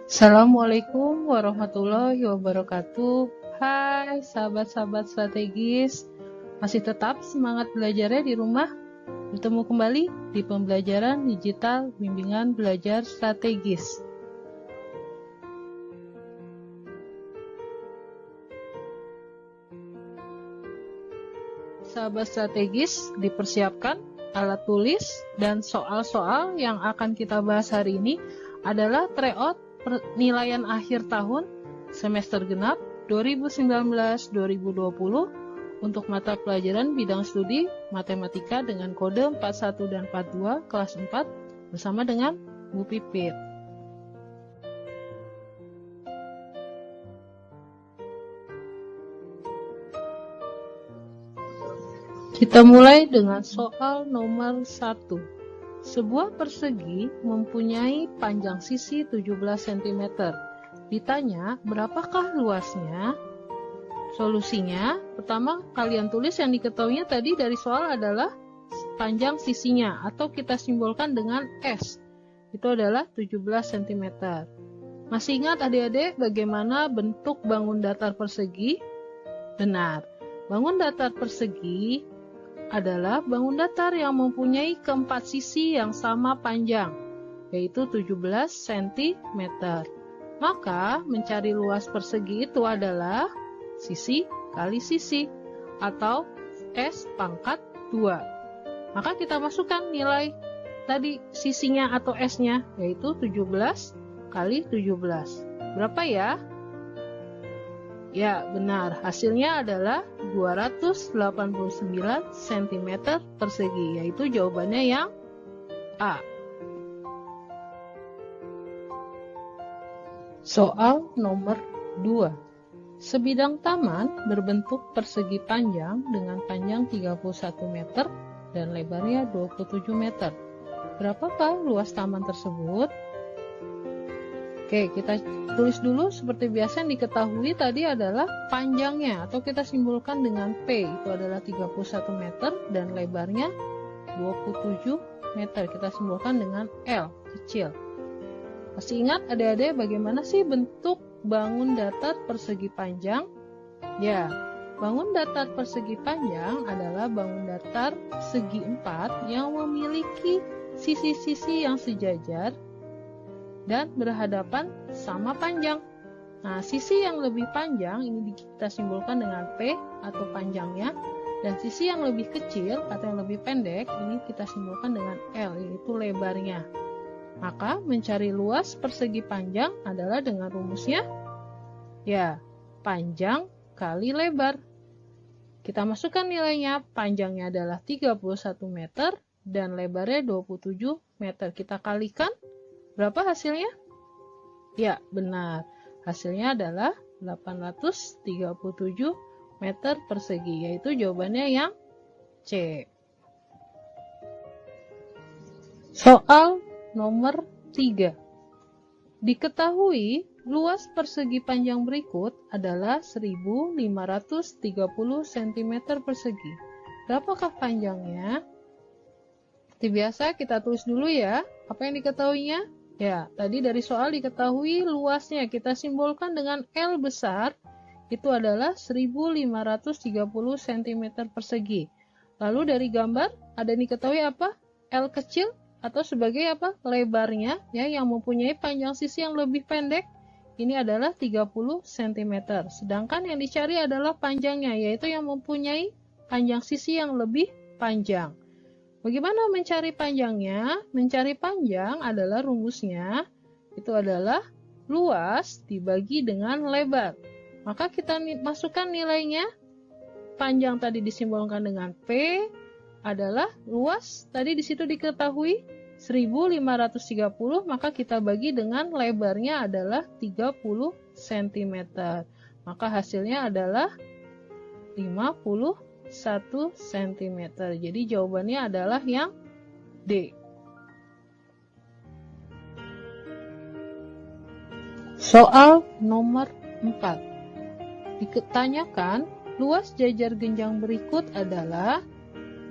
Assalamualaikum warahmatullahi wabarakatuh. Hai sahabat-sahabat strategis, masih tetap semangat belajarnya di rumah? Bertemu kembali di pembelajaran digital bimbingan belajar strategis. Sahabat strategis, dipersiapkan alat tulis dan soal-soal yang akan kita bahas hari ini adalah tryout penilaian akhir tahun semester genap 2019-2020 untuk mata pelajaran bidang studi matematika dengan kode 41 dan 42 kelas 4 bersama dengan Bu Pipit. Kita mulai dengan soal nomor 1. Sebuah persegi mempunyai panjang sisi 17 cm. Ditanya, berapakah luasnya? Solusinya, pertama kalian tulis yang diketahuinya tadi dari soal adalah panjang sisinya, atau kita simbolkan dengan S. Itu adalah 17 cm. Masih ingat adik-adik bagaimana bentuk bangun datar persegi? Benar, bangun datar persegi adalah bangun datar yang mempunyai keempat sisi yang sama panjang, yaitu 17 cm. Maka, mencari luas persegi itu adalah sisi kali sisi, atau S pangkat 2. Maka kita masukkan nilai tadi sisinya atau S-nya, yaitu 17 kali 17. Berapa ya? Ya, benar. Hasilnya adalah 289 cm persegi, yaitu jawabannya yang A. Soal nomor 2. Sebidang taman berbentuk persegi panjang dengan panjang 31 meter dan lebarnya 27 meter. Berapakah luas taman tersebut? Oke, kita tulis dulu seperti biasa. Yang diketahui tadi adalah panjangnya, atau kita simbolkan dengan P, itu adalah 31 meter dan lebarnya 27 meter. Kita simbolkan dengan L kecil. Masih ingat adik-adik bagaimana sih bentuk bangun datar persegi panjang? Ya, bangun datar persegi panjang adalah bangun datar segi 4 yang memiliki sisi-sisi yang sejajar dan berhadapan sama panjang. Nah, sisi yang lebih panjang ini kita simbolkan dengan P atau panjangnya, dan sisi yang lebih kecil atau yang lebih pendek ini kita simbolkan dengan L, yaitu lebarnya. Maka mencari luas persegi panjang adalah dengan rumusnya, ya, panjang kali lebar. Kita masukkan nilainya, panjangnya adalah 31 meter dan lebarnya 27 meter. Kita kalikan, berapa hasilnya? Ya, benar. Hasilnya adalah 837 meter persegi, yaitu jawabannya yang C. Soal nomor 3. Diketahui luas persegi panjang berikut adalah 1530 cm persegi. Berapakah panjangnya? Seperti biasa kita tulis dulu ya. Apa yang diketahuinya? Ya, tadi dari soal diketahui luasnya, kita simbolkan dengan L besar, itu adalah 1530 cm persegi. Lalu dari gambar, ada yang diketahui apa? L kecil, atau sebagai apa? Lebarnya, ya, yang mempunyai panjang sisi yang lebih pendek, ini adalah 30 cm. Sedangkan yang dicari adalah panjangnya, yaitu yang mempunyai panjang sisi yang lebih panjang. Bagaimana mencari panjangnya? Mencari panjang adalah rumusnya, itu adalah luas dibagi dengan lebar. Maka kita masukkan nilainya, panjang tadi disimbolkan dengan P, adalah luas, tadi di situ diketahui 1530, maka kita bagi dengan lebarnya adalah 30 cm. Maka hasilnya adalah 51 cm. Jadi jawabannya adalah yang D. Soal nomor 4. Ditanyakan luas jajar genjang berikut adalah,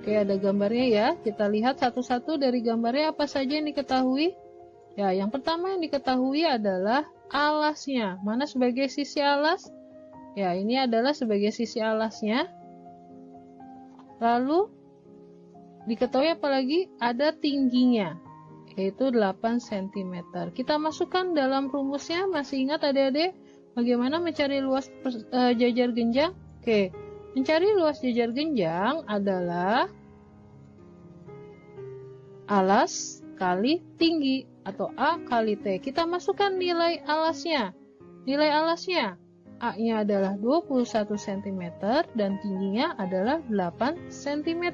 oke, ada gambarnya ya. Kita lihat satu-satu dari gambarnya apa saja yang diketahui. Ya, yang pertama yang diketahui adalah alasnya. Mana sebagai sisi alas? Ya, ini adalah sebagai sisi alasnya. Lalu diketahui apalagi ada tingginya, yaitu 8 cm. Kita masukkan dalam rumusnya. Masih ingat adik-adik bagaimana mencari luas jajar genjang? Oke, mencari luas jajar genjang adalah alas kali tinggi atau A kali T. Kita masukkan nilai alasnya. Nilai alasnya A-nya adalah 21 cm dan tingginya adalah 8 cm.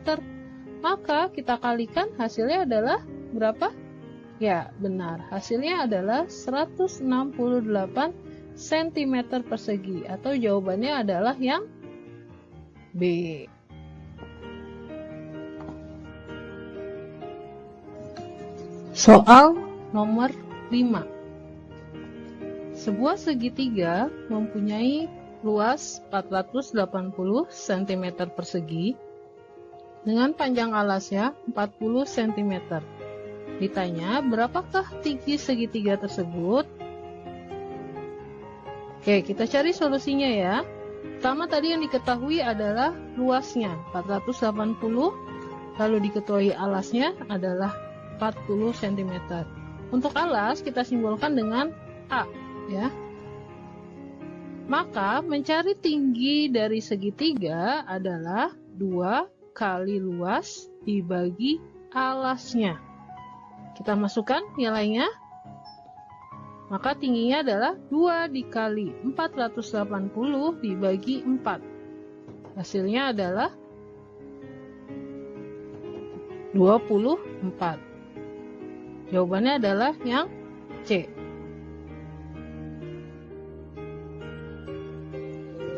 Maka kita kalikan, hasilnya adalah berapa? Ya, benar. Hasilnya adalah 168 cm persegi atau jawabannya adalah yang B. Soal nomor 5. Sebuah segitiga mempunyai luas 480 cm persegi dengan panjang alasnya 40 cm. Ditanya, berapakah tinggi segitiga tersebut? Oke, kita cari solusinya ya. Pertama tadi yang diketahui adalah luasnya 480, lalu diketahui alasnya adalah 40 cm. Untuk alas kita simbolkan dengan A ya. Maka mencari tinggi dari segitiga adalah 2 kali luas dibagi alasnya. Kita masukkan nilainya. Maka tingginya adalah 2 dikali 480 dibagi 4. Hasilnya adalah 24. Jawabannya adalah yang C.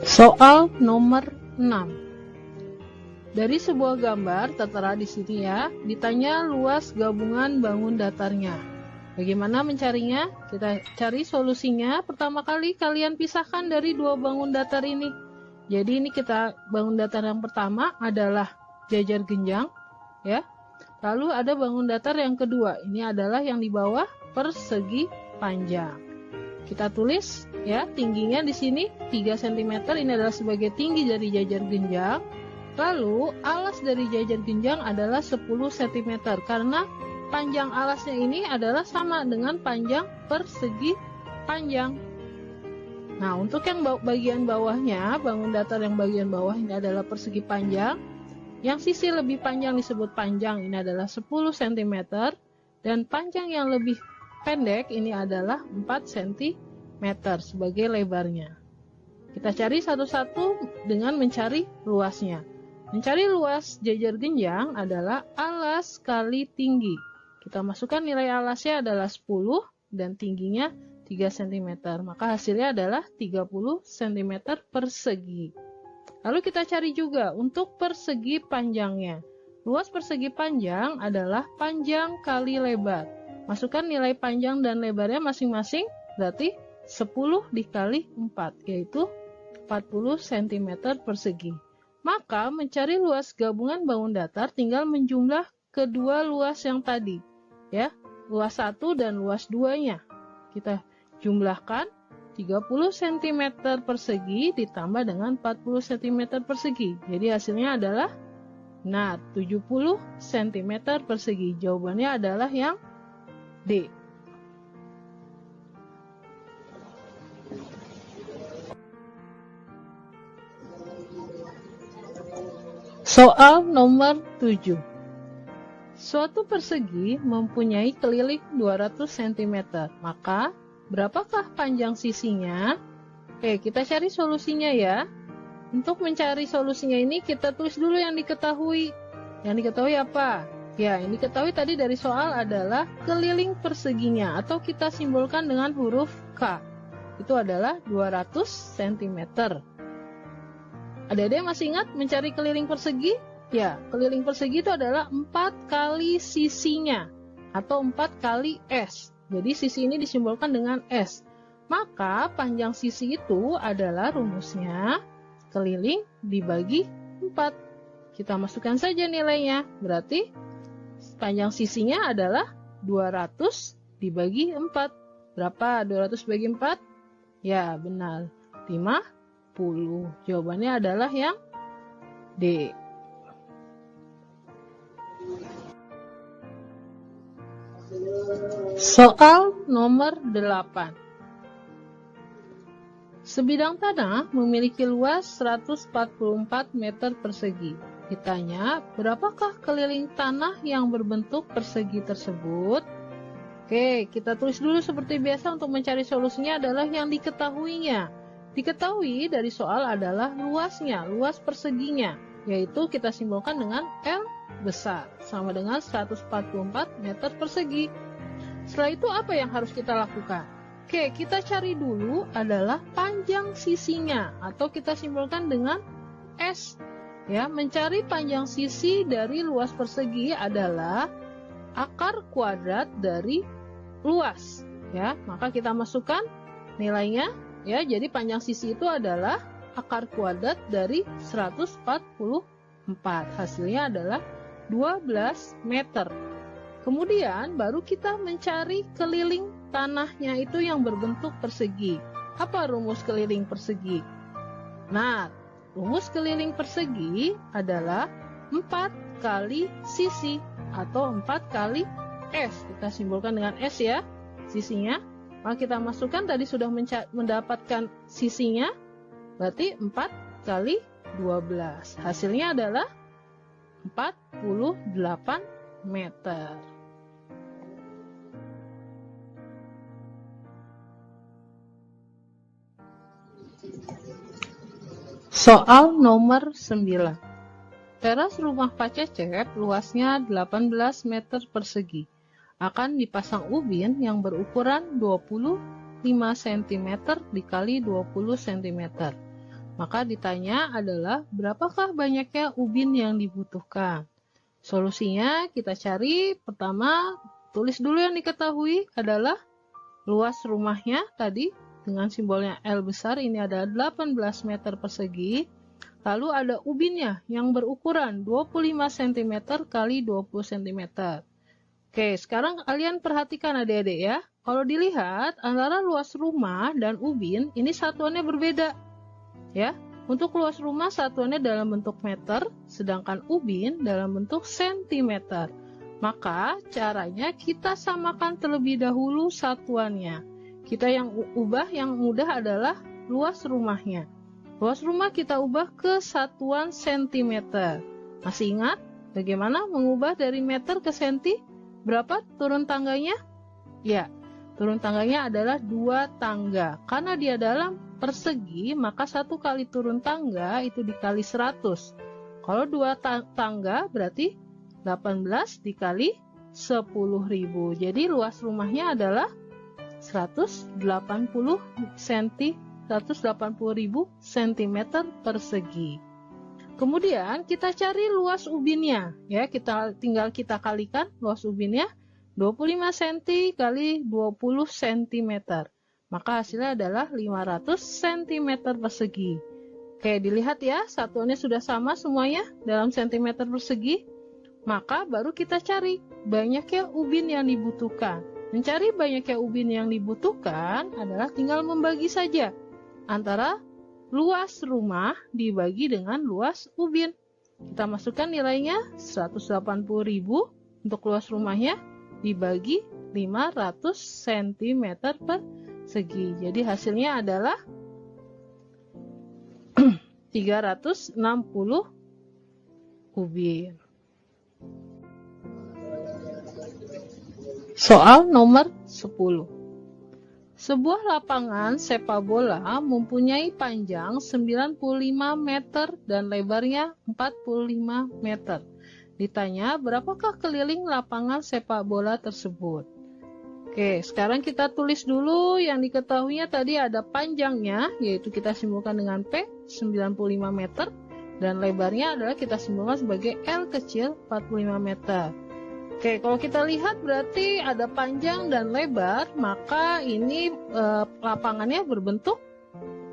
Soal nomor 6. Dari sebuah gambar tertera di sini ya, ditanya luas gabungan bangun datarnya. Bagaimana mencarinya? Kita cari solusinya. Pertama kali kalian pisahkan dari dua bangun datar ini. Jadi ini bangun datar yang pertama adalah jajar genjang ya. Lalu ada bangun datar yang kedua. Ini adalah yang di bawah persegi panjang. Kita tulis ya, tingginya di sini 3 cm. Ini adalah sebagai tinggi dari jajar genjang. Lalu alas dari jajar genjang adalah 10 cm karena panjang alasnya ini adalah sama dengan panjang persegi panjang. Nah, untuk yang bagian bawahnya, bangun datar yang bagian bawah ini adalah persegi panjang. Yang sisi lebih panjang disebut panjang, ini adalah 10 cm. Dan panjang yang lebih pendek ini adalah 4 cm sebagai lebarnya. Kita cari satu-satu dengan mencari luasnya. Mencari luas jajar genjang adalah alas kali tinggi. Kita masukkan nilai alasnya adalah 10 dan tingginya 3 cm. Maka hasilnya adalah 30 cm persegi. Lalu kita cari juga untuk persegi panjangnya. Luas persegi panjang adalah panjang kali lebar. Masukkan nilai panjang dan lebarnya masing-masing, berarti 10 dikali 4, yaitu 40 cm persegi. Maka mencari luas gabungan bangun datar tinggal menjumlah kedua luas yang tadi. Ya, luas 1 dan luas 2-nya. Kita jumlahkan 30 cm persegi ditambah dengan 40 cm persegi. Jadi hasilnya adalah 70 cm persegi. Jawabannya adalah yang D. Soal nomor 7. Suatu persegi mempunyai keliling 200 cm, maka berapakah panjang sisinya? Oke, kita cari solusinya ya. Untuk mencari solusinya ini kita tulis dulu yang diketahui. Yang diketahui apa? Ya, yang diketahui tadi dari soal adalah keliling perseginya atau kita simbolkan dengan huruf K. Itu adalah 200 cm. Adik-adik masih ingat mencari keliling persegi? Ya, keliling persegi itu adalah 4 kali sisinya atau 4 kali S. Jadi sisi ini disimbolkan dengan S. Maka panjang sisi itu adalah rumusnya keliling dibagi 4. Kita masukkan saja nilainya. Berarti panjang sisinya adalah 200 dibagi 4. Berapa? 200 bagi 4? Ya, benar. 50. Jawabannya adalah yang D. Soal nomor 8. Sebidang tanah memiliki luas 144 meter persegi. Ditanya, berapakah keliling tanah yang berbentuk persegi tersebut? Oke, kita tulis dulu seperti biasa. Untuk mencari solusinya adalah yang diketahuinya. Diketahui dari soal adalah luasnya, luas perseginya, yaitu kita simbolkan dengan L besar, sama dengan 144 meter persegi. Setelah itu apa yang harus kita lakukan? Oke, kita cari dulu adalah panjang sisinya, atau kita simbolkan dengan S. Ya, mencari panjang sisi dari luas persegi adalah akar kuadrat dari luas. Ya, maka kita masukkan nilainya. Ya, jadi panjang sisi itu adalah akar kuadrat dari 144. Hasilnya adalah 12 meter. Kemudian baru kita mencari keliling tanahnya itu yang berbentuk persegi. Apa rumus keliling persegi? Nah, rumus keliling persegi adalah 4 kali sisi atau 4 kali S. Kita simbolkan dengan S ya, sisinya. Maka kita masukkan, tadi sudah mendapatkan sisinya, berarti 4 kali 12. Hasilnya adalah 48 meter. Soal nomor 9. Teras rumah Pak Cecep luasnya 18 meter persegi. Akan dipasang ubin yang berukuran 25 cm dikali 20 cm. Maka ditanya adalah berapakah banyaknya ubin yang dibutuhkan. Solusinya kita cari, pertama tulis dulu yang diketahui adalah luas rumahnya tadi dengan simbolnya L besar, ini adalah 18 meter persegi. Lalu ada ubinnya yang berukuran 25 cm kali 20 cm. Oke, sekarang kalian perhatikan adik-adik ya. Kalau dilihat antara luas rumah dan ubin ini satuannya berbeda. Ya, untuk luas rumah satuannya dalam bentuk meter, sedangkan ubin dalam bentuk sentimeter. Maka caranya kita samakan terlebih dahulu satuannya. Kita yang ubah yang mudah adalah luas rumahnya. Luas rumah kita ubah ke satuan sentimeter. Masih ingat bagaimana mengubah dari meter ke senti? Berapa turun tangganya? Ya, turun tangganya adalah 2 tangga. Karena dia dalam persegi, maka 1 kali turun tangga itu dikali 100. Kalau 2 tangga berarti 18 dikali 10.000. Jadi luas rumahnya adalah 180.000 cm persegi. Kemudian kita cari luas ubinnya, ya tinggal kita kalikan luas ubinnya 25 cm kali 20 cm. Maka hasilnya adalah 500 cm persegi. Oke, dilihat ya, satuannya sudah sama semuanya dalam centimeter persegi. Maka baru kita cari banyaknya ubin yang dibutuhkan. Mencari banyaknya ubin yang dibutuhkan adalah tinggal membagi saja antara luas rumah dibagi dengan luas ubin. Kita masukkan nilainya 180.000 untuk luas rumahnya dibagi 500 cm persegi. Jadi hasilnya adalah 360 ubin. Soal nomor 10. Sebuah lapangan sepak bola mempunyai panjang 95 meter dan lebarnya 45 meter. Ditanya, berapakah keliling lapangan sepak bola tersebut? Oke, sekarang kita tulis dulu yang diketahuinya tadi ada panjangnya, yaitu kita simbolkan dengan P, 95 meter, dan lebarnya adalah kita simbolkan sebagai L kecil, 45 meter. Oke, kalau kita lihat berarti ada panjang dan lebar, maka ini lapangannya berbentuk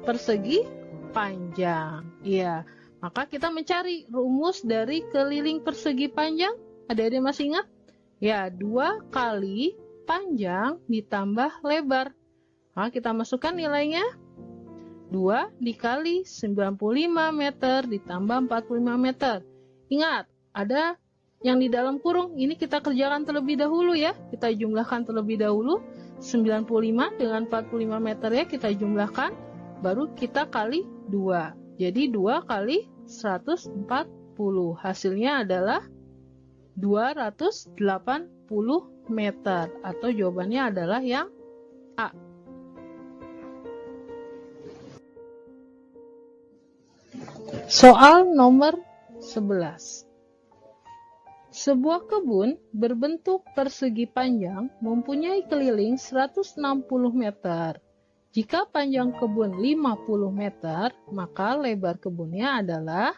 persegi panjang. Iya, maka kita mencari rumus dari keliling persegi panjang. Adik-adik masih ingat? Ya, 2 kali panjang ditambah lebar. Nah, kita masukkan nilainya. 2 dikali 95 meter ditambah 45 meter. Ingat, ada yang di dalam kurung. Ini kita kerjakan terlebih dahulu ya. Kita jumlahkan terlebih dahulu. 95 dengan 45 meter ya, kita jumlahkan. Baru kita kali 2. Jadi 2 kali 140. Hasilnya adalah 280 meter. Atau jawabannya adalah yang A. Soal nomor 11. Sebuah kebun berbentuk persegi panjang mempunyai keliling 160 meter. Jika panjang kebun 50 meter, maka lebar kebunnya adalah,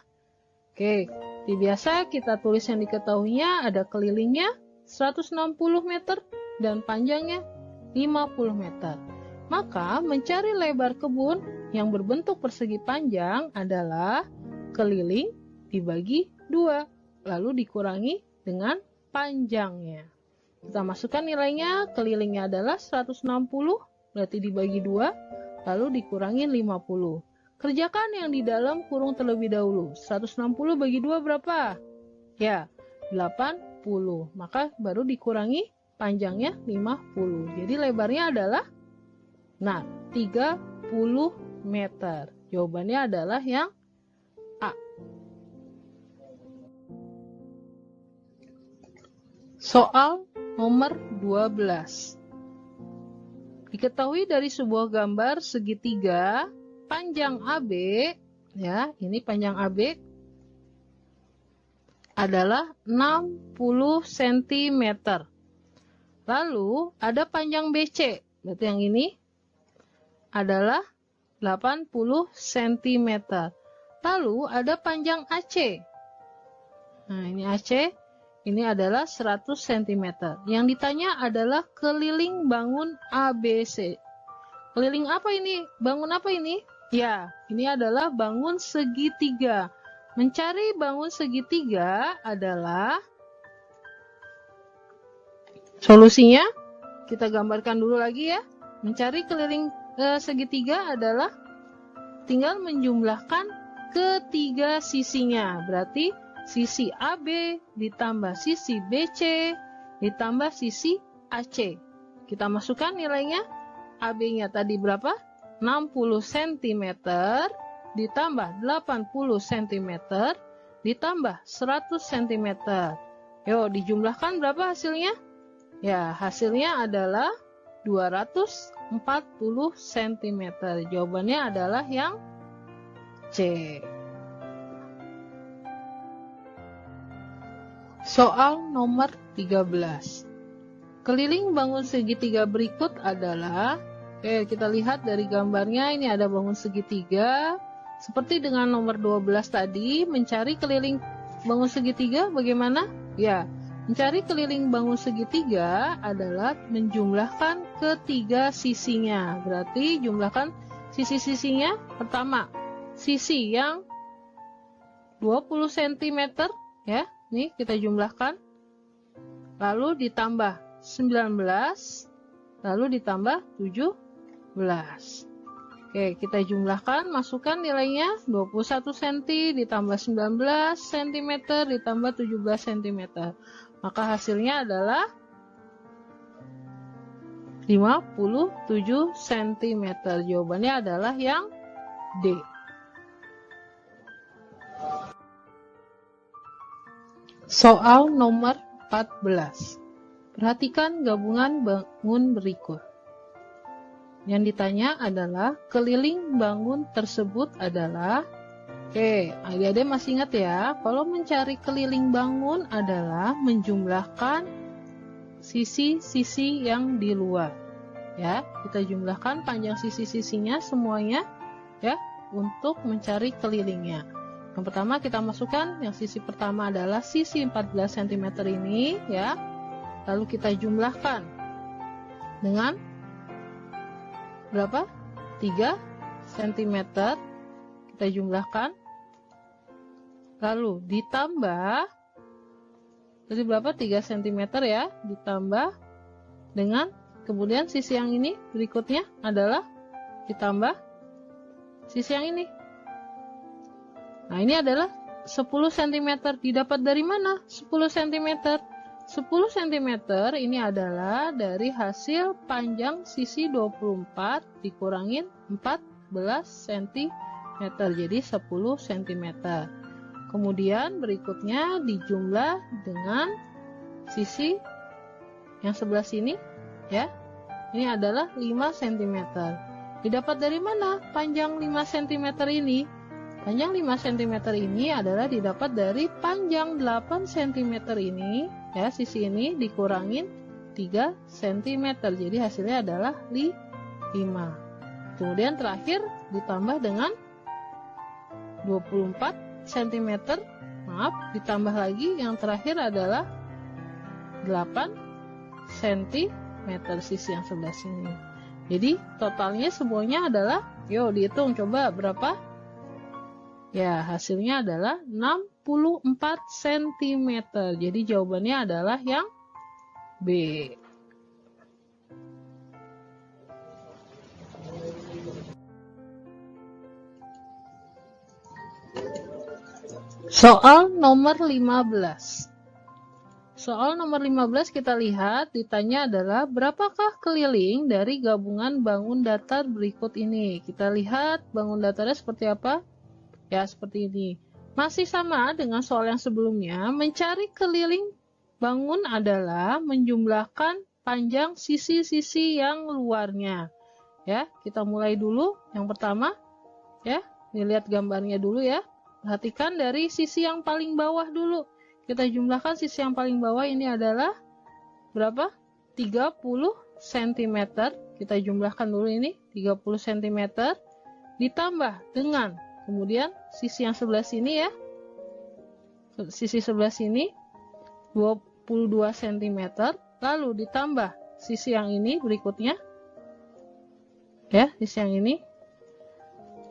biasa kita tulis yang diketahuinya ada kelilingnya 160 meter dan panjangnya 50 meter. Maka mencari lebar kebun yang berbentuk persegi panjang adalah keliling dibagi 2, lalu dikurangi dengan panjangnya. Kita masukkan nilainya, kelilingnya adalah 160, berarti dibagi 2, lalu dikurangi 50. Kerjakan yang di dalam kurung terlebih dahulu. 160 bagi 2 berapa? Ya, 80. Maka baru dikurangi panjangnya 50. Jadi lebarnya adalah 30 meter. Jawabannya adalah yang A. Soal nomor 12. Diketahui dari sebuah gambar segitiga panjang AB, ya, ini panjang AB adalah 60 cm. Lalu ada panjang BC, berarti yang ini adalah 80 cm. Lalu ada panjang AC. Nah, ini AC, ini adalah 100 cm. Yang ditanya adalah keliling bangun ABC. Keliling apa ini? Bangun apa ini? Ya, ini adalah bangun segitiga. Mencari bangun segitiga adalah solusinya. Kita gambarkan dulu lagi ya. Mencari keliling segitiga adalah tinggal menjumlahkan ketiga sisinya. Berarti sisi AB ditambah sisi BC ditambah sisi AC. Kita masukkan nilainya. AB-nya tadi berapa? 60 cm ditambah 80 cm ditambah 100 cm. Yuk, dijumlahkan berapa hasilnya? Ya, hasilnya adalah 240 cm. Jawabannya adalah yang C. Soal nomor 13. Keliling bangun segitiga berikut adalah, kita lihat dari gambarnya, ini ada bangun segitiga. Seperti dengan nomor 12 tadi, mencari keliling bangun segitiga bagaimana? Ya, mencari keliling bangun segitiga adalah menjumlahkan ketiga sisinya. Berarti jumlahkan sisi-sisinya. Pertama, sisi yang 20 cm, ya, ini kita jumlahkan. Lalu ditambah 19, lalu ditambah 17. Oke, kita jumlahkan, masukkan nilainya 21 cm ditambah 19 cm ditambah 17 cm. Maka hasilnya adalah 57 cm. Jawabannya adalah yang D. Soal nomor 14. Perhatikan gabungan bangun berikut. Yang ditanya adalah keliling bangun tersebut adalah, adik-adik masih ingat ya, kalau mencari keliling bangun adalah menjumlahkan sisi-sisi yang di luar. Ya, kita jumlahkan panjang sisi-sisinya semuanya ya untuk mencari kelilingnya. Yang pertama kita masukkan, yang sisi pertama adalah sisi 14 cm ini ya. Lalu kita jumlahkan dengan berapa? 3 cm. Kita jumlahkan. Lalu ditambah, jadi berapa? 3 cm ya. Ditambah dengan kemudian sisi yang ini berikutnya adalah ditambah sisi yang ini. Nah, ini adalah 10 cm. Didapat dari mana 10 cm? 10 cm ini adalah dari hasil panjang sisi 24 dikurangin 14 cm. Jadi 10 cm. Kemudian berikutnya dijumlah dengan sisi yang sebelah sini, ya. Ini adalah 5 cm. Didapat dari mana panjang 5 cm ini? Panjang 5 cm ini adalah didapat dari panjang 8 cm ini, ya, sisi ini dikurangin 3 cm. Jadi hasilnya adalah 5. Kemudian terakhir ditambah dengan 24 cm. Maaf, ditambah lagi yang terakhir adalah 8 cm sisi yang sebelah sini. Jadi totalnya semuanya adalah, yuk dihitung coba berapa? Ya, hasilnya adalah 64 cm. Jadi jawabannya adalah yang B. Soal nomor 15. Soal nomor 15 kita lihat ditanya adalah berapakah keliling dari gabungan bangun datar berikut ini. Kita lihat bangun datarnya seperti apa? Ya, seperti ini. Masih sama dengan soal yang sebelumnya, mencari keliling bangun adalah menjumlahkan panjang sisi-sisi yang luarnya. Ya, kita mulai dulu. Yang pertama, ya, dilihat gambarnya dulu ya. Perhatikan dari sisi yang paling bawah dulu. Kita jumlahkan sisi yang paling bawah ini adalah berapa? 30 cm. Kita jumlahkan dulu ini, 30 cm. Ditambah dengan kemudian sisi yang sebelah sini ya. Sisi sebelah sini 22 cm. Lalu ditambah sisi yang ini berikutnya. Ya, sisi yang ini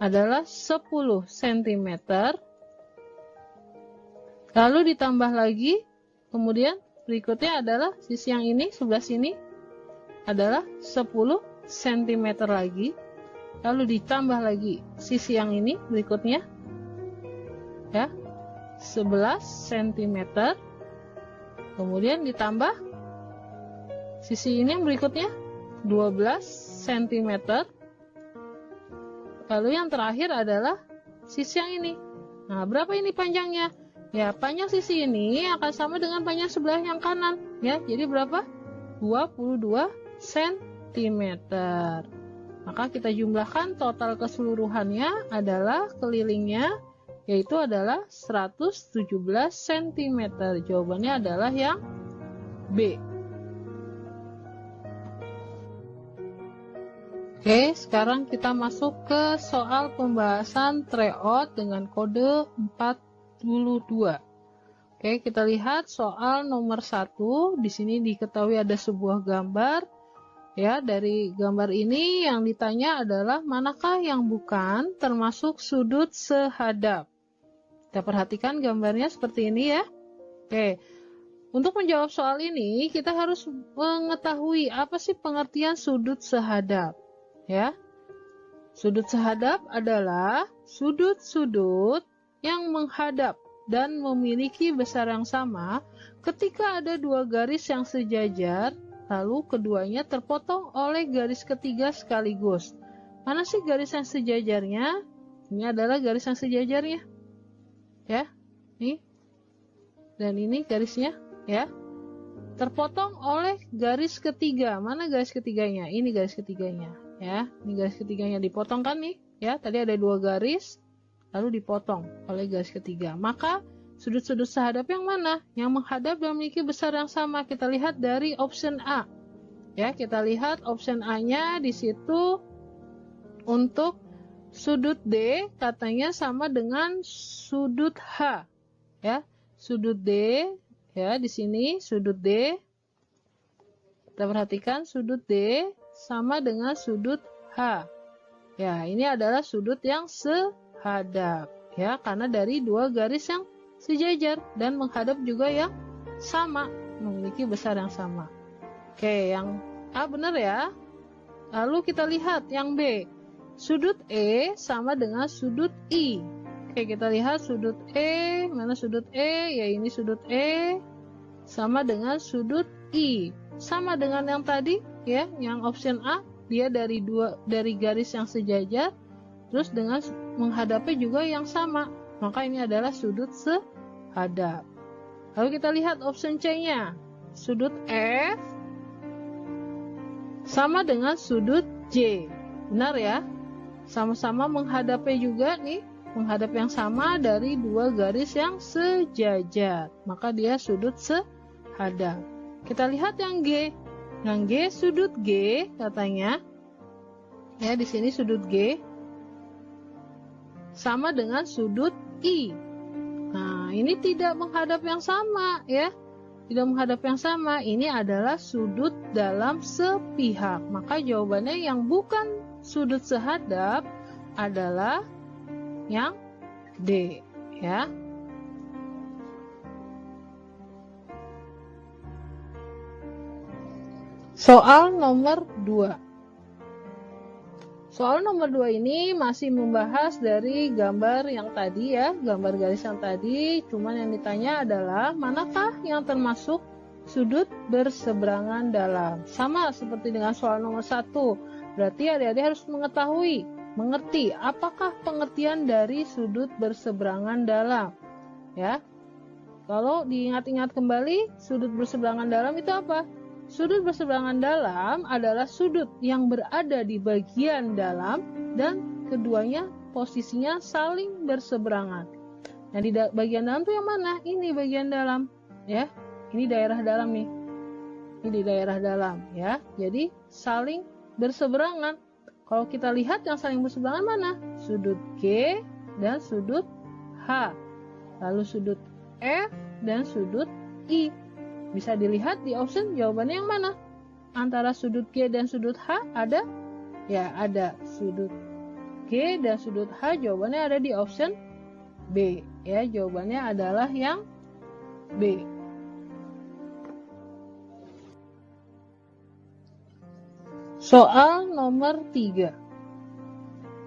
adalah 10 cm. Lalu ditambah lagi, kemudian berikutnya adalah sisi yang ini, sebelah sini adalah 10 cm lagi. Lalu ditambah lagi sisi yang ini berikutnya, ya, 11 cm. Kemudian ditambah sisi ini yang berikutnya, 12 cm. Lalu yang terakhir adalah sisi yang ini. Nah, berapa ini panjangnya? Ya, panjang sisi ini akan sama dengan panjang sebelah yang kanan. Ya, jadi berapa? 22 cm. Maka kita jumlahkan total keseluruhannya adalah kelilingnya, yaitu adalah 117 cm. Jawabannya adalah yang B. Oke, sekarang kita masuk ke soal pembahasan tryout dengan kode 42. Oke, kita lihat soal nomor 1. Di sini diketahui ada sebuah gambar. Ya, dari gambar ini yang ditanya adalah manakah yang bukan termasuk sudut sehadap. Kita perhatikan gambarnya seperti ini ya. Oke, untuk menjawab soal ini kita harus mengetahui apa sih pengertian sudut sehadap. Ya, sudut sehadap adalah sudut-sudut yang menghadap dan memiliki besar yang sama ketika ada dua garis yang sejajar, lalu keduanya terpotong oleh garis ketiga sekaligus. Mana sih garis yang sejajarnya? Ini adalah garis yang sejajarnya. Ya, nih. Dan ini garisnya, ya. Terpotong oleh garis ketiga. Mana garis ketiganya? Ini garis ketiganya, ya. Ini garis ketiganya dipotong kan nih, ya. Tadi ada dua garis, lalu dipotong oleh garis ketiga. Maka sudut-sudut sehadap yang mana? Yang menghadap dan memiliki besar yang sama. Kita lihat dari option A. Ya, kita lihat option A-nya di situ untuk sudut D katanya sama dengan sudut H. Ya, sudut D ya di sini sudut D. Kita perhatikan sudut D sama dengan sudut H. Ya, ini adalah sudut yang sehadap ya, karena dari dua garis yang sejajar dan menghadap juga yang sama, memiliki besar yang sama. Oke, yang A benar ya. Lalu kita lihat yang B. Sudut E sama dengan sudut I. Oke, kita lihat sudut E. Mana sudut E? Ya, ini sudut E. Sama dengan sudut I. Sama dengan yang tadi, ya, yang option A. Dia dari garis yang sejajar. Terus dengan menghadapnya juga yang sama. Maka ini adalah sudut sehadap. Lalu kita lihat option C-nya. Sudut F sama dengan sudut J. Benar ya? Sama-sama menghadapnya juga nih. Menghadap yang sama dari dua garis yang sejajar. Maka dia sudut sehadap. Kita lihat yang G. Yang G, sudut G katanya. Ya, di sini sudut G sama dengan sudut I. Nah, ini tidak menghadap yang sama ya. Tidak menghadap yang sama. Ini adalah sudut dalam sepihak. Maka jawabannya yang bukan sudut sehadap adalah yang D ya. Soal nomor 2. Soal nomor 2 ini masih membahas dari gambar yang tadi ya, gambar garis yang tadi, cuman yang ditanya adalah manakah yang termasuk sudut berseberangan dalam. Sama seperti dengan soal nomor 1. Berarti adik-adik harus mengerti apakah pengertian dari sudut berseberangan dalam. Ya. Kalau diingat-ingat kembali, sudut berseberangan dalam itu apa? Sudut berseberangan dalam adalah sudut yang berada di bagian dalam dan keduanya posisinya saling berseberangan. Nah, di bagian dalam itu yang mana? Ini bagian dalam, ya. Ini daerah dalam nih. Ini di daerah dalam, ya. Jadi saling berseberangan. Kalau kita lihat yang saling berseberangan mana? Sudut G dan sudut H. Lalu sudut F dan sudut I. Bisa dilihat di option jawabannya yang mana? Antara sudut G dan sudut H ada? Ya, ada sudut G dan sudut H, jawabannya ada di option B. Ya, jawabannya adalah yang B. Soal nomor 3.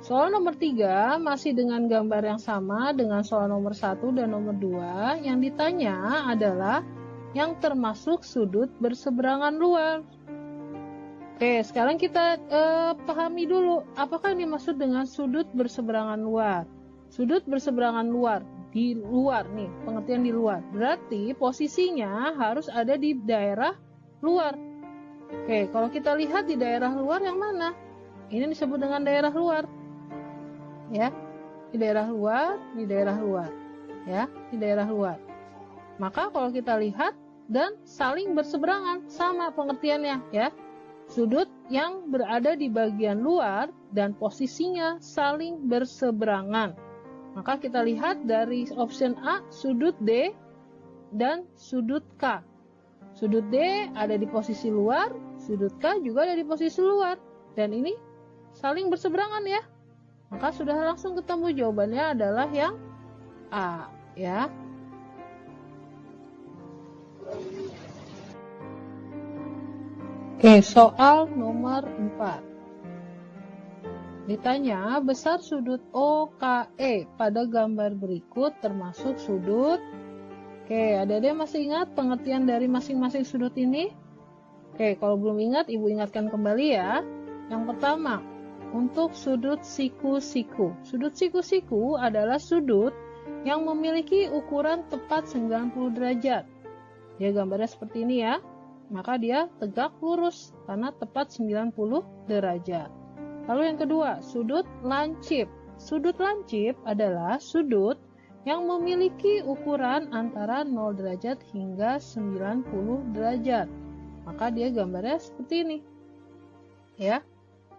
Soal nomor 3 masih dengan gambar yang sama dengan soal nomor 1 dan nomor 2. Yang ditanya adalah yang termasuk sudut berseberangan luar. Oke, sekarang kita pahami dulu apakah yang dimaksud dengan sudut berseberangan luar. Sudut berseberangan luar, di luar nih, pengertian di luar. Berarti posisinya harus ada di daerah luar. Oke, kalau kita lihat di daerah luar yang mana? Ini disebut dengan daerah luar. Ya, di daerah luar, di daerah luar. Ya, di daerah luar. Maka kalau kita lihat dan saling berseberangan, sama pengertiannya ya. Sudut yang berada di bagian luar dan posisinya saling berseberangan. Maka kita lihat dari option A, sudut D dan sudut K. Sudut D ada di posisi luar, sudut K juga ada di posisi luar. Dan ini saling berseberangan ya. Maka sudah langsung ketemu jawabannya adalah yang A ya. Oke, soal nomor 4. Ditanya, besar sudut OKE pada gambar berikut termasuk sudut. Oke, adik-adik masih ingat pengertian dari masing-masing sudut ini? Oke, kalau belum ingat, Ibu ingatkan kembali ya. Yang pertama, untuk sudut siku-siku. Sudut siku-siku adalah sudut yang memiliki ukuran tepat 90 derajat. Dia gambarnya seperti ini ya. Maka dia tegak lurus karena tepat 90 derajat. Lalu yang kedua, sudut lancip. Sudut lancip adalah sudut yang memiliki ukuran antara 0 derajat hingga 90 derajat. Maka dia gambarnya seperti ini. Ya.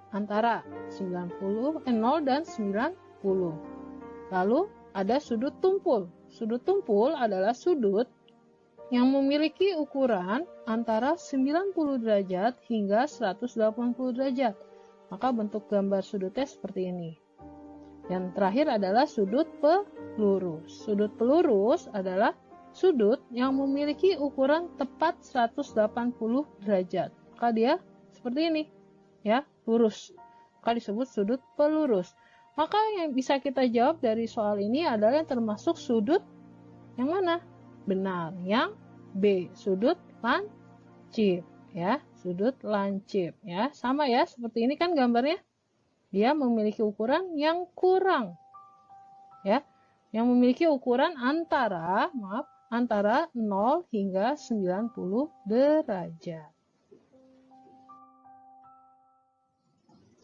Antara 0 dan 90. Lalu ada sudut tumpul. Sudut tumpul adalah sudut yang memiliki ukuran antara 90 derajat hingga 180 derajat. Maka bentuk gambar sudutnya seperti ini. Yang terakhir adalah sudut pelurus. Sudut pelurus adalah sudut yang memiliki ukuran tepat 180 derajat. Maka dia seperti ini, ya, lurus. Maka disebut sudut pelurus. Maka yang bisa kita jawab dari soal ini adalah yang termasuk sudut yang mana? Benar, yang B, sudut lancip, ya, sudut lancip, ya. Sama ya, seperti ini kan gambarnya. Dia memiliki ukuran yang kurang, ya, yang memiliki ukuran antara 0 hingga 90 derajat.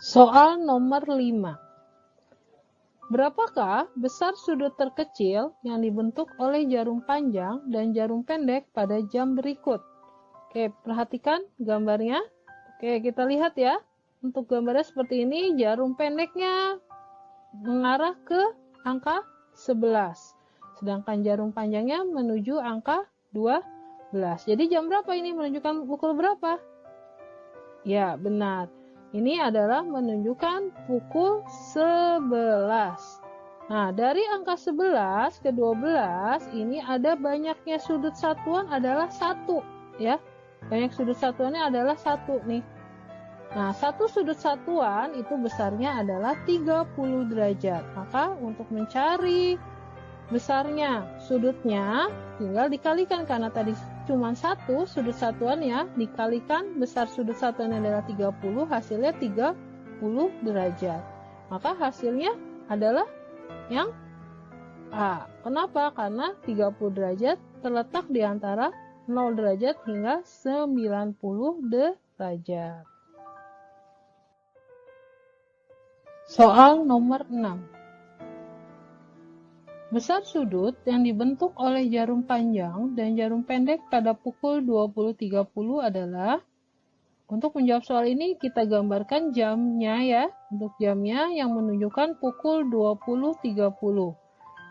Soal nomor 5. Berapakah besar sudut terkecil yang dibentuk oleh jarum panjang dan jarum pendek pada jam berikut? Oke, perhatikan gambarnya. Oke, kita lihat ya. Untuk gambarnya seperti ini, jarum pendeknya mengarah ke angka 11. Sedangkan jarum panjangnya menuju angka 12. Jadi jam berapa ini? Menunjukkan pukul berapa? Ya, benar. Ini adalah menunjukkan pukul 11. Nah, dari angka 11 ke 12, ini ada banyaknya sudut satuan adalah 1. Ya, banyak sudut satuannya adalah 1 nih. Nah, satu sudut satuan itu besarnya adalah 30 derajat. Maka untuk mencari besarnya sudutnya, tinggal dikalikan. Karena tadi cuma 1 sudut satuannya, dikalikan besar sudut satuannya adalah 30, hasilnya 30 derajat. Maka hasilnya adalah yang A. Kenapa? Karena 30 derajat terletak di antara 0 derajat hingga 90 derajat. Soal nomor 6. Besar sudut yang dibentuk oleh jarum panjang dan jarum pendek pada pukul 20.30 adalah, untuk menjawab soal ini kita gambarkan jamnya ya, untuk jamnya yang menunjukkan pukul 20.30.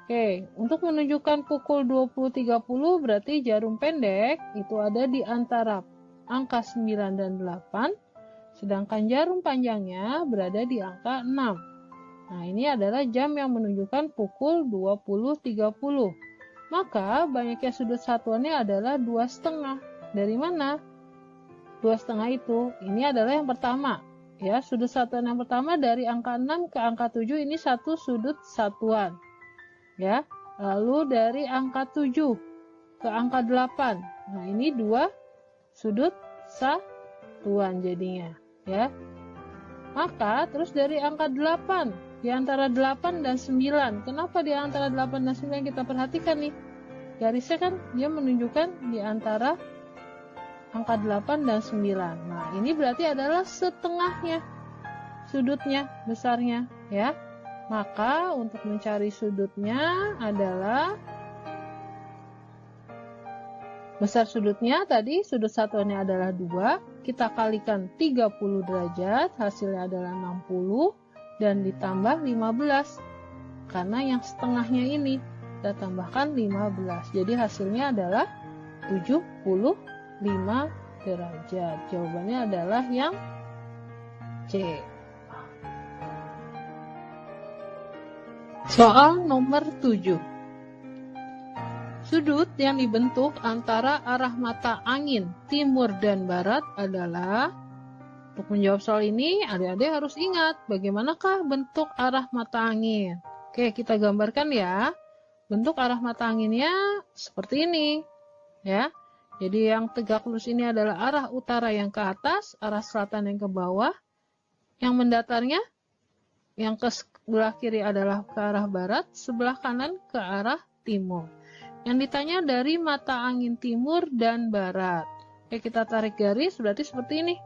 Oke, untuk menunjukkan pukul 20.30 berarti jarum pendek itu ada di antara angka 9 dan 8, sedangkan jarum panjangnya berada di angka 6. Nah, ini adalah jam yang menunjukkan pukul 20.30. Maka banyaknya sudut satuannya adalah 2,5. Dari mana 2,5 itu? Ini adalah yang pertama. Ya, sudut satuan yang pertama dari angka 6 ke angka 7 ini satu sudut satuan. Ya, lalu dari angka 7 ke angka 8. Nah, ini 2 sudut satuan jadinya, ya. Maka terus dari angka 8, di antara 8 dan 9. Kenapa di antara 8 dan 9 kita perhatikan nih? Garisnya kan dia menunjukkan di antara angka 8 dan 9. Nah, ini berarti adalah setengahnya sudutnya, besarnya, ya. Maka untuk mencari sudutnya adalah besar sudutnya tadi, sudut satuannya adalah 2, kita kalikan 30 derajat, hasilnya adalah 60, dan ditambah 15. Karena yang setengahnya ini, kita tambahkan 15. Jadi hasilnya adalah 75 derajat. Jawabannya adalah yang C. Soal nomor 7. Sudut yang dibentuk antara arah mata angin timur dan barat adalah, untuk menjawab soal ini, adik-adik harus ingat bagaimanakah bentuk arah mata angin. Oke, kita gambarkan ya. Bentuk arah mata anginnya seperti ini, ya. Jadi yang tegak lurus ini adalah arah utara yang ke atas, arah selatan yang ke bawah. Yang mendatarnya, yang ke sebelah kiri adalah ke arah barat, sebelah kanan ke arah timur. Yang ditanya dari mata angin timur dan barat. Oke, kita tarik garis, berarti seperti ini.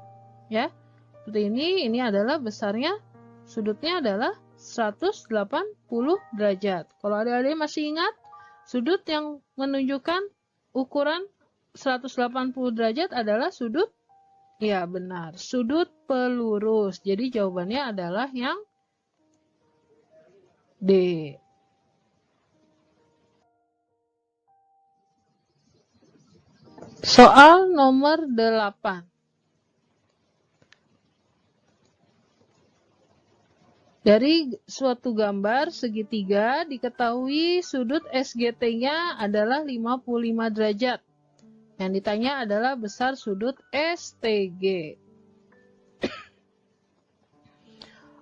Ya, seperti ini adalah besarnya, sudutnya adalah 180 derajat. Kalau adik-adik masih ingat, sudut yang menunjukkan ukuran 180 derajat adalah sudut, ya benar, sudut pelurus. Jadi jawabannya adalah yang D. Soal nomor 8. Dari suatu gambar segitiga diketahui sudut SGT-nya adalah 55 derajat. Yang ditanya adalah besar sudut STG.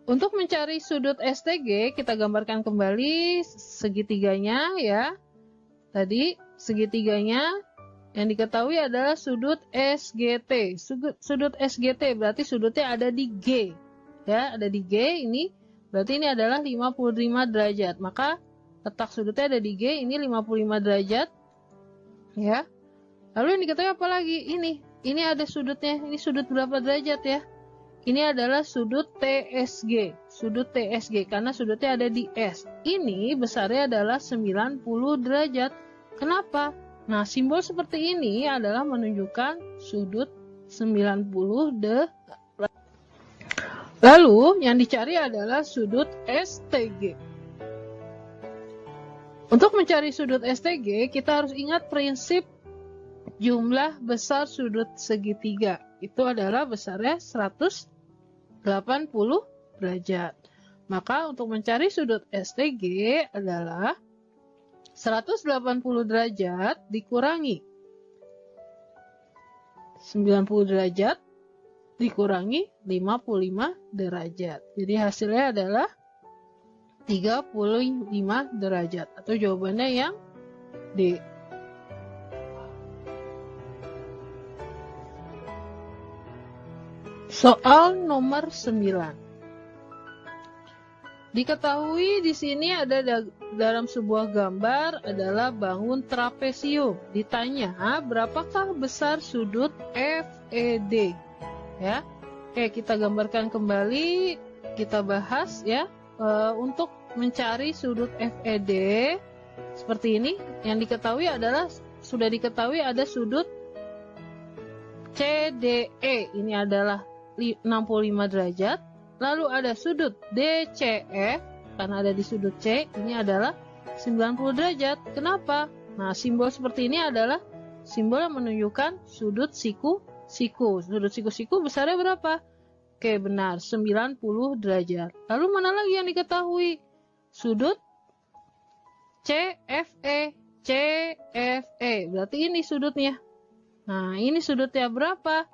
Untuk mencari sudut STG, kita gambarkan kembali segitiganya ya. Tadi segitiganya yang diketahui adalah sudut SGT. Sudut SGT berarti sudutnya ada di G. Ya, ada di G ini. Berarti ini adalah 55 derajat. Maka letak sudutnya ada di G, ini 55 derajat. Ya. Lalu yang diketahui apa lagi? Ini ada sudutnya. Ini sudut berapa derajat ya? Ini adalah sudut TSG. Sudut TSG karena sudutnya ada di S. Ini besarnya adalah 90 derajat. Kenapa? Nah, simbol seperti ini adalah menunjukkan sudut 90 derajat. Lalu, yang dicari adalah sudut STG. Untuk mencari sudut STG, kita harus ingat prinsip jumlah besar sudut segitiga. Itu adalah besarnya 180 derajat. Maka, untuk mencari sudut STG adalah 180 derajat dikurangi 90 derajat dikurangi 55 derajat. Jadi hasilnya adalah 35 derajat atau jawabannya yang D. Soal nomor 9. Diketahui di sini ada dalam sebuah gambar adalah bangun trapesium. Ditanya, berapakah besar sudut FED? Ya. Oke, kita gambarkan kembali, kita bahas ya. Untuk mencari sudut FED seperti ini, yang diketahui adalah sudah diketahui ada sudut CDE. Ini adalah 65 derajat. Lalu ada sudut DCF, karena ada di sudut C, ini adalah 90 derajat. Kenapa? Nah, simbol seperti ini adalah simbol yang menunjukkan sudut siku-siku. Sudut siku-siku besarnya berapa? Oke, benar, 90 derajat. Lalu mana lagi yang diketahui? Sudut CFE. CFE, berarti ini sudutnya. Nah, ini sudutnya berapa?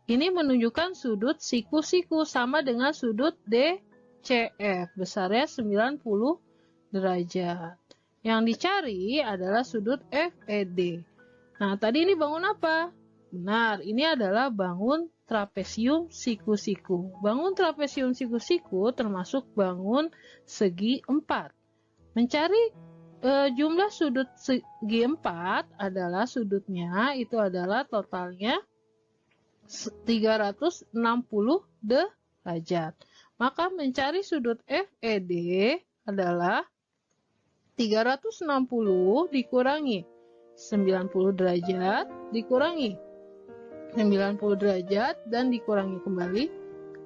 Ini menunjukkan sudut siku-siku sama dengan sudut DCF. Besarnya 90 derajat. Yang dicari adalah sudut FED. Nah, tadi ini bangun apa? Benar, ini adalah bangun trapesium siku-siku. Bangun trapesium siku-siku termasuk bangun segi 4. Mencari jumlah sudut segi 4 adalah sudutnya, itu adalah totalnya 360 derajat. Maka mencari sudut FED adalah 360 dikurangi 90 derajat dikurangi 90 derajat dan dikurangi kembali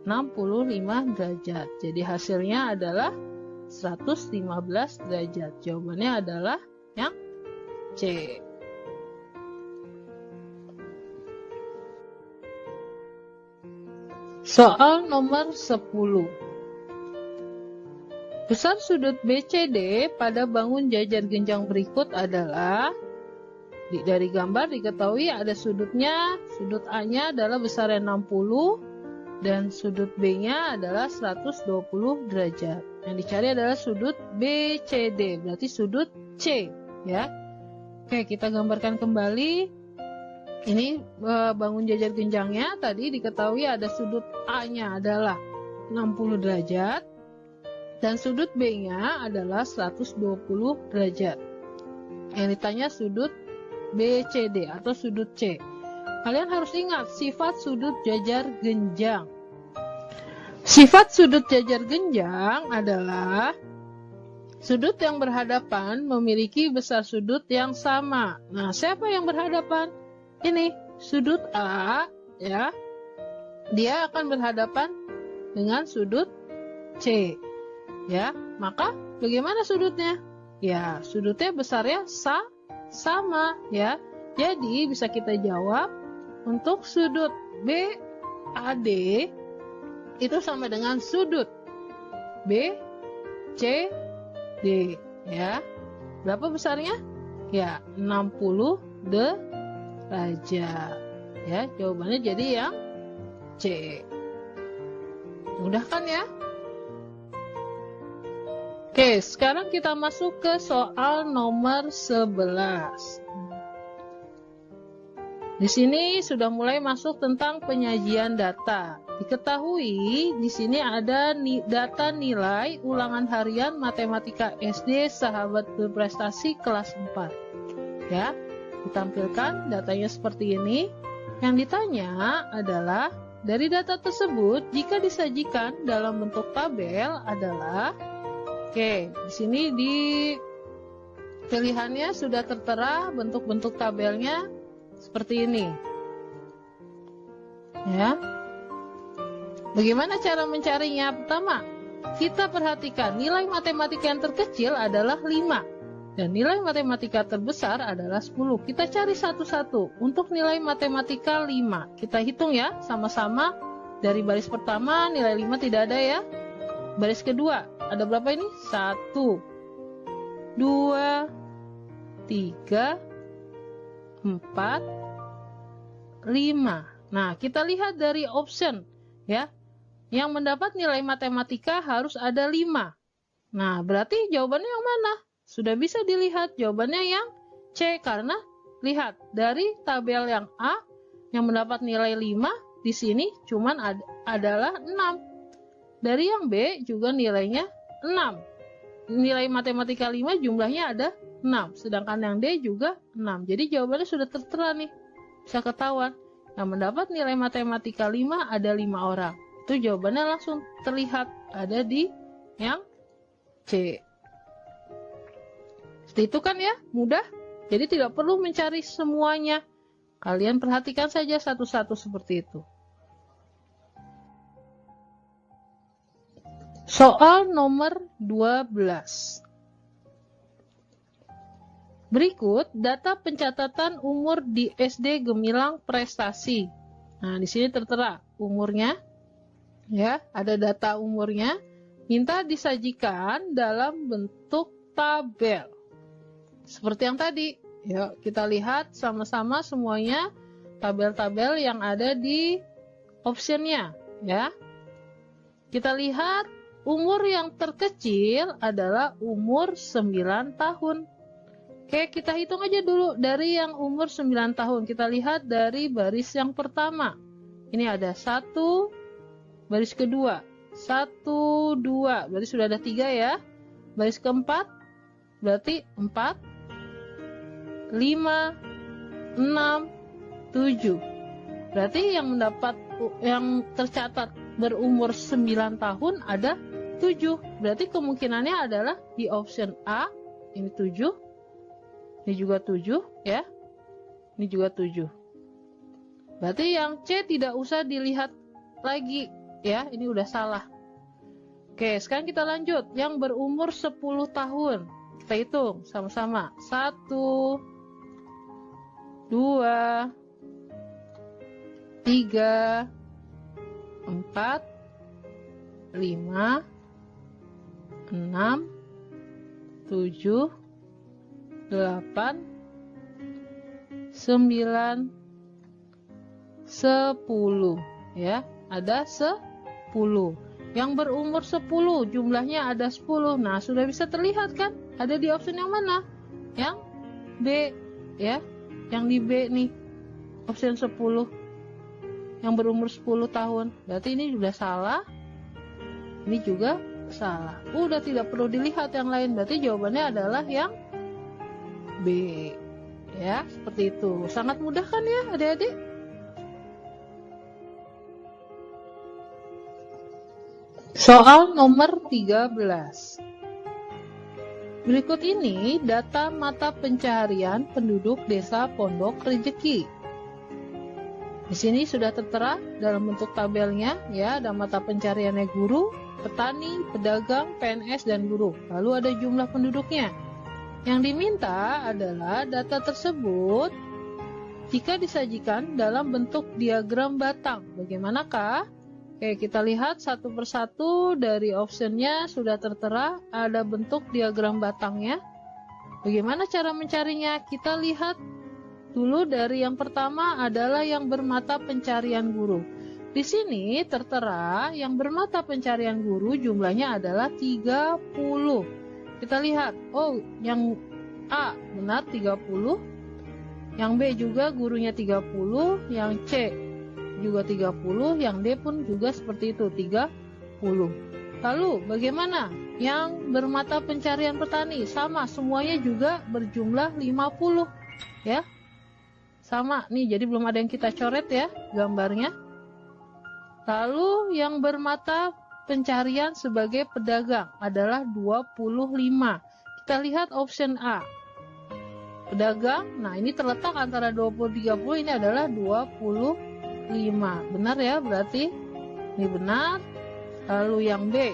65 derajat. Jadi hasilnya adalah 115 derajat. Jawabannya adalah yang C. Soal nomor 10. Besar sudut BCD pada bangun jajar genjang berikut adalah, dari gambar diketahui ada sudutnya, sudut A-nya adalah besarnya 60 dan sudut B-nya adalah 120 derajat. Yang dicari adalah sudut BCD, berarti sudut C, ya. Oke, kita gambarkan kembali. Ini bangun jajar genjangnya, tadi diketahui ada sudut A-nya adalah 60 derajat dan sudut B-nya adalah 120 derajat. Yang ditanya sudut BCD atau sudut C. Kalian harus ingat sifat sudut jajar genjang. Sifat sudut jajar genjang adalah sudut yang berhadapan memiliki besar sudut yang sama. Nah, siapa yang berhadapan? Ini sudut A, ya, dia akan berhadapan dengan sudut C, ya. Maka bagaimana sudutnya? Ya, sudutnya besarnya sama, ya. Jadi bisa kita jawab untuk sudut BAD itu sama dengan sudut BCD, ya. Berapa besarnya? Ya, 60 derajat. Ya, jawabannya jadi yang C. Mudah kan ya? Oke, sekarang kita masuk ke soal nomor 11. Di sini sudah mulai masuk tentang penyajian data. Diketahui di sini ada data nilai ulangan harian matematika SD sahabat berprestasi kelas 4. Ya, ditampilkan datanya seperti ini. Yang ditanya adalah dari data tersebut jika disajikan dalam bentuk tabel adalah oke, di sini di pilihannya sudah tertera bentuk-bentuk tabelnya seperti ini. Ya. Bagaimana cara mencarinya? Pertama, kita perhatikan nilai matematika yang terkecil adalah 5 dan nilai matematika terbesar adalah 10. Kita cari satu-satu. Untuk nilai matematika 5, kita hitung ya sama-sama. Dari baris pertama nilai 5 tidak ada ya. Baris kedua ada berapa ini? 1 2 3 4 5. Nah, kita lihat dari option ya. Yang mendapat nilai matematika harus ada 5. Nah, berarti jawabannya yang mana? Sudah bisa dilihat jawabannya yang C, karena lihat dari tabel yang A yang mendapat nilai 5 di sini cuman adalah 6. Dari yang B juga nilainya 6. Nilai matematika 5 jumlahnya ada 6, sedangkan yang D juga 6. Jadi jawabannya sudah tertera nih, bisa ketahuan. Yang mendapat nilai matematika 5 ada 5 orang. Itu jawabannya langsung terlihat ada di yang C. Seperti itu kan ya, mudah. Jadi tidak perlu mencari semuanya. Kalian perhatikan saja satu-satu seperti itu. Soal nomor 12. Berikut data pencatatan umur di SD Gemilang Prestasi. Nah, di sini tertera umurnya. Ya, ada data umurnya. Minta disajikan dalam bentuk tabel. Seperti yang tadi. Yuk, kita lihat sama-sama semuanya tabel-tabel yang ada di optionnya, ya. Kita lihat umur yang terkecil adalah umur 9 tahun. Oke, kita hitung aja dulu dari yang umur 9 tahun. Kita lihat dari baris yang pertama. Ini ada 1, baris kedua. 1, 2, berarti sudah ada 3 ya. Baris keempat, berarti 4, 5, 6, 7. Berarti yang tercatat berumur 9 tahun ada 7. Berarti kemungkinannya adalah di option A, ini 7. Ini juga 7 ya. Ini juga 7. Berarti yang C tidak usah dilihat lagi ya. Ini udah salah. Oke, sekarang kita lanjut. Yang berumur 10 tahun. Kita hitung sama-sama. 1, 2, 3, 4, 5, 6, 7, 8, 9, 10 ya, ada 10. Yang berumur 10 jumlahnya ada 10. Nah, sudah bisa terlihat kan? Ada di option yang mana? Yang B ya. Yang di B nih. Option 10. Yang berumur 10 tahun. Berarti ini sudah salah. Ini juga salah. Udah tidak perlu dilihat yang lain. Berarti jawabannya adalah yang B. Ya, seperti itu. Sangat mudah kan ya, adik-adik? Soal nomor 13. Berikut ini data mata pencaharian penduduk desa Pondok Rejeki. Di sini sudah tertera dalam bentuk tabelnya, ya, ada mata pencahariannya guru, petani, pedagang, PNS, dan buruh. Lalu ada jumlah penduduknya. Yang diminta adalah data tersebut jika disajikan dalam bentuk diagram batang. Bagaimanakah? Oke, kita lihat satu persatu dari optionnya sudah tertera ada bentuk diagram batangnya. Bagaimana cara mencarinya? Kita lihat dulu dari yang pertama adalah yang bermata pencarian guru. Di sini tertera yang bermata pencarian guru jumlahnya adalah 30. Kita lihat, oh yang A benar 30, yang B juga gurunya 30, yang C juga 30, yang D pun juga seperti itu 30. Lalu bagaimana yang bermata pencarian petani? Sama, semuanya juga berjumlah 50 ya. Sama nih, jadi belum ada yang kita coret ya gambarnya. Lalu yang bermata pencarian sebagai pedagang adalah 25. Kita lihat option A. Pedagang, nah ini terletak antara 20-30, ini adalah 25. Benar ya, berarti ini benar. Lalu yang B,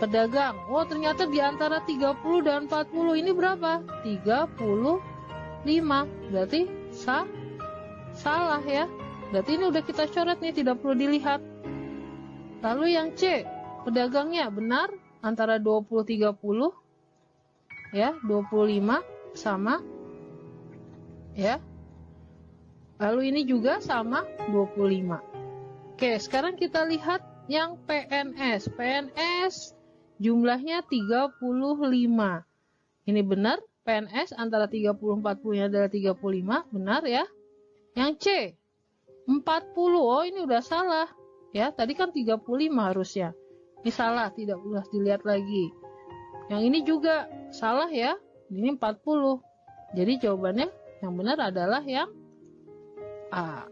pedagang, oh ternyata di antara 30 dan 40, ini berapa? 35, berarti salah ya. Berarti ini udah kita coret nih, tidak perlu dilihat. Lalu yang C, pedagangnya benar antara 20-30 ya, 25 sama ya. Lalu ini juga sama 25. Oke, sekarang kita lihat yang PNS. PNS jumlahnya 35. Ini benar, PNS antara 30-40 adalah 35, benar ya. Yang C, 40. Oh, ini udah salah. Ya, tadi kan 35 harusnya. Ini salah, tidak boleh dilihat lagi. Yang ini juga salah ya. Ini 40. Jadi jawabannya yang benar adalah yang A.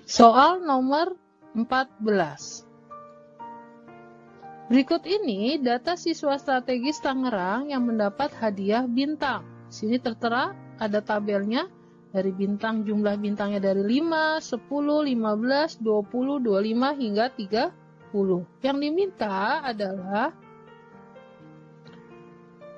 Soal nomor 14. Berikut ini data siswa strategis Tangerang yang mendapat hadiah bintang. Sini tertera ada tabelnya dari bintang, jumlah bintangnya dari 5, 10, 15, 20, 25 hingga 30. Yang diminta adalah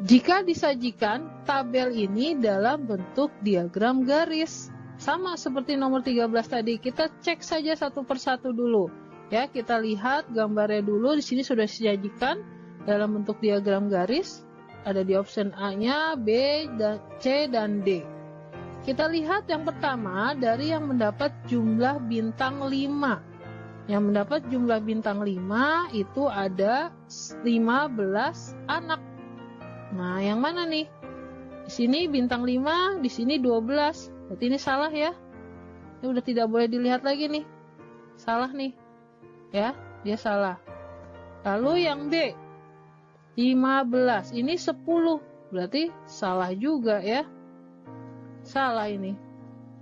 jika disajikan tabel ini dalam bentuk diagram garis. Sama seperti nomor 13 tadi, kita cek saja satu persatu dulu. Ya, kita lihat gambarnya dulu. Di sini sudah disajikan dalam bentuk diagram garis. Ada di option A-nya, B, dan C, dan D. Kita lihat yang pertama dari yang mendapat jumlah bintang 5. Yang mendapat jumlah bintang 5 itu ada 15 anak. Nah, yang mana nih? Di sini bintang 5, di sini 12. Berarti ini salah ya. Ini udah tidak boleh dilihat lagi nih. Salah nih. Ya, dia salah. Lalu yang B, 15. Ini 10. Berarti salah juga ya. Salah ini.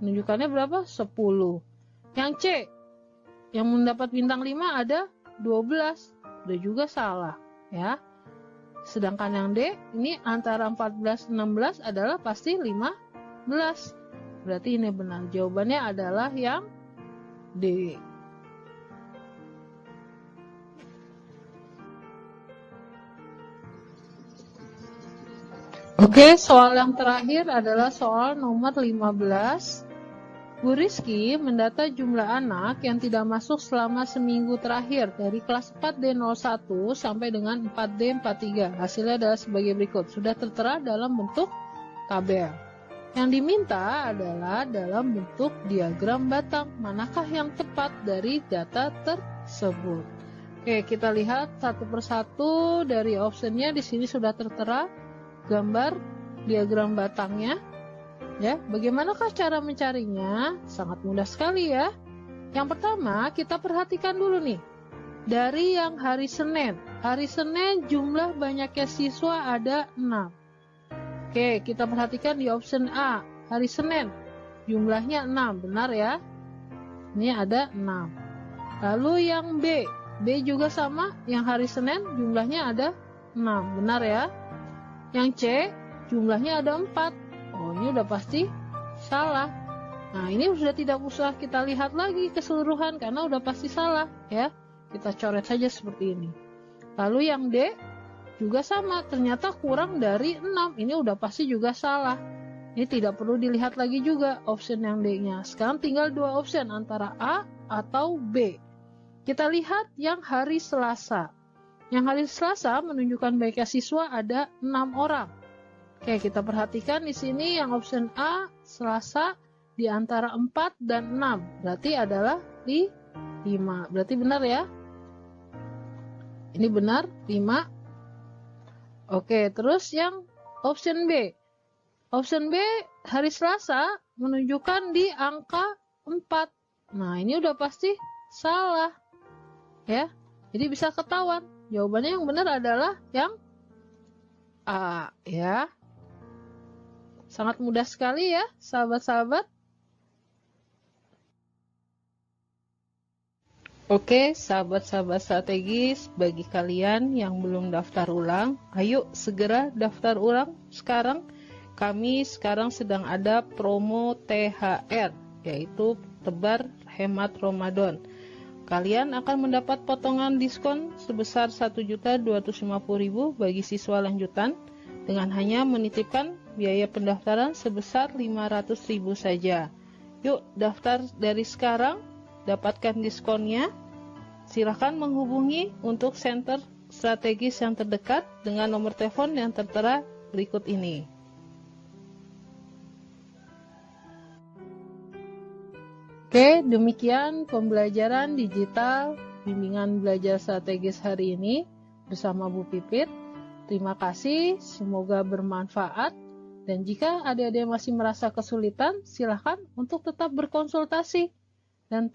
Menunjukkannya berapa? 10. Yang C, yang mendapat bintang 5 ada 12. Udah juga salah ya. Sedangkan yang D, ini antara 14 16 adalah pasti 15. Berarti ini benar. Jawabannya adalah yang D. Oke, soal yang terakhir adalah soal nomor 15. Bu Rizky mendata jumlah anak yang tidak masuk selama seminggu terakhir dari kelas 4D01 sampai dengan 4D43. Hasilnya adalah sebagai berikut. Sudah tertera dalam bentuk tabel. Yang diminta adalah dalam bentuk diagram batang. Manakah yang tepat dari data tersebut? Oke, kita lihat satu persatu dari optionnya. Di sini sudah tertera gambar diagram batangnya. Ya, bagaimanakah cara mencarinya? Sangat mudah sekali ya. Yang pertama, kita perhatikan dulu nih. Dari yang hari Senin. Hari Senin jumlah banyaknya siswa ada 6. Oke, kita perhatikan di option A. Hari Senin jumlahnya 6, benar ya? Ini ada 6. Lalu yang B. B juga sama, yang hari Senin jumlahnya ada 6, benar ya? Yang C jumlahnya ada 4. Oh, ini udah pasti salah. Nah, ini sudah tidak usah kita lihat lagi keseluruhan karena udah pasti salah ya. Kita coret saja seperti ini. Lalu yang D juga sama, ternyata kurang dari 6. Ini udah pasti juga salah. Ini tidak perlu dilihat lagi juga option yang D-nya. Sekarang tinggal dua option antara A atau B. Kita lihat yang hari Selasa. Yang hari Selasa menunjukkan banyaknya siswa ada 6 orang. Oke, kita perhatikan di sini yang option A, Selasa, di antara 4 dan 6. Berarti adalah 5. Berarti benar ya? Ini benar, 5. Oke, terus yang option B. Option B, hari Selasa menunjukkan di angka 4. Nah, ini udah pasti salah. Ya. Jadi bisa ketahuan. Jawabannya yang benar adalah yang A, ya. Sangat mudah sekali ya, sahabat-sahabat. Oke, sahabat-sahabat strategis, bagi kalian yang belum daftar ulang, ayo segera daftar ulang sekarang. Kami sekarang sedang ada promo THR, yaitu tebar hemat Ramadan. Kalian akan mendapat potongan diskon sebesar Rp1.250.000 bagi siswa lanjutan dengan hanya menitipkan biaya pendaftaran sebesar Rp500.000 saja. Yuk daftar dari sekarang, dapatkan diskonnya. Silakan menghubungi untuk center strategis yang terdekat dengan nomor telepon yang tertera berikut ini. Oke, demikian pembelajaran digital bimbingan belajar strategis hari ini bersama Bu Pipit. Terima kasih, semoga bermanfaat. Dan jika adik-adik masih merasa kesulitan, silakan untuk tetap berkonsultasi. Dan